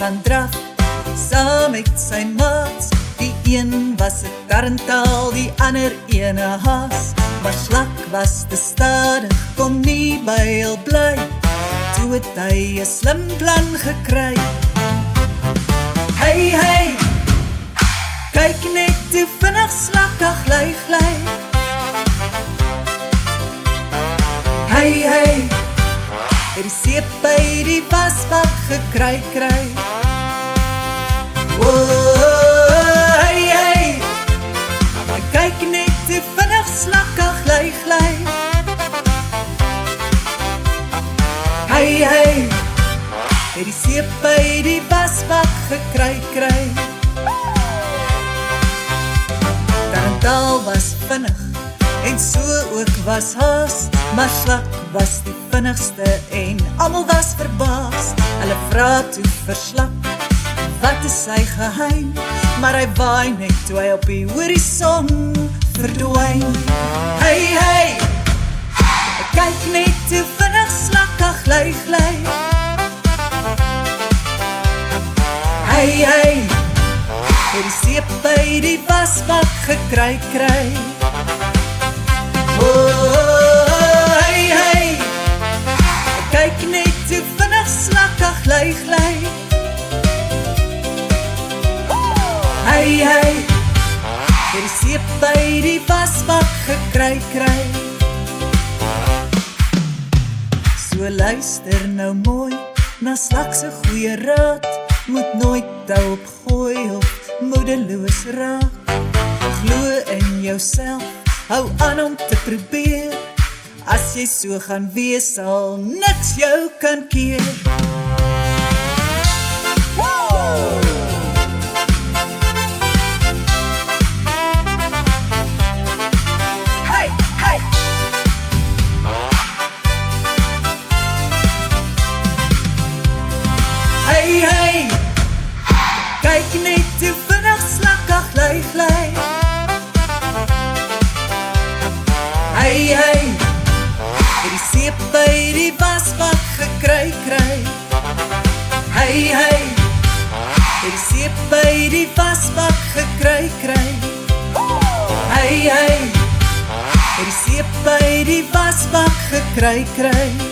gaan draf, saam met sy maats. Die een was 'n tarantaal, die ander ene haas. Maar Slak was te stadig, kon nie by hul bly. Toe het hy 'n slim plan gekry. Hey, hey, kyk net hoe vinnig Slak gly, gly. Hey, hey, het die seep by die wasbak gekry, kry. Whoa, hey, hey, kyk net hoe vinnig Slak gly, gly. Hey, hey, het die seep by die wasbak gekry, kry. Tarantaal was vinnig en so ook was haas, maar Slak was die vinnigste en almal was verbaas. Hulle vra toe vir Slak, wat is sy geheim? Maar hy waai net toe hy op die horison verdwyn. Hey, hey, kyk net hoe vinnig Slak gly, gly. Hey, hey, het die seep by die wasbak gekry, kry. Oh, hey, hey, kyk net hoe vinnig Slak gly, gly. Hey, hey, het die seep by die wasbak gekry, kry. So luister nou mooi na Slak se goeie raad, moet nooit touw opgooi of moedeloos raak. Glo in jouself, hou aan om te probeer. As jy so gaan wees, sal niks jou kan keer. Hey, hey, hey, hey, kyk net hoe vinnig Slak gly, gly. Hey, hey, het die seep by die wasbak gekry, kry. Hey, hey, het die seep by die wasbak gekry, kry. Hey, hey, het die seep by die wasbak gekry, kry.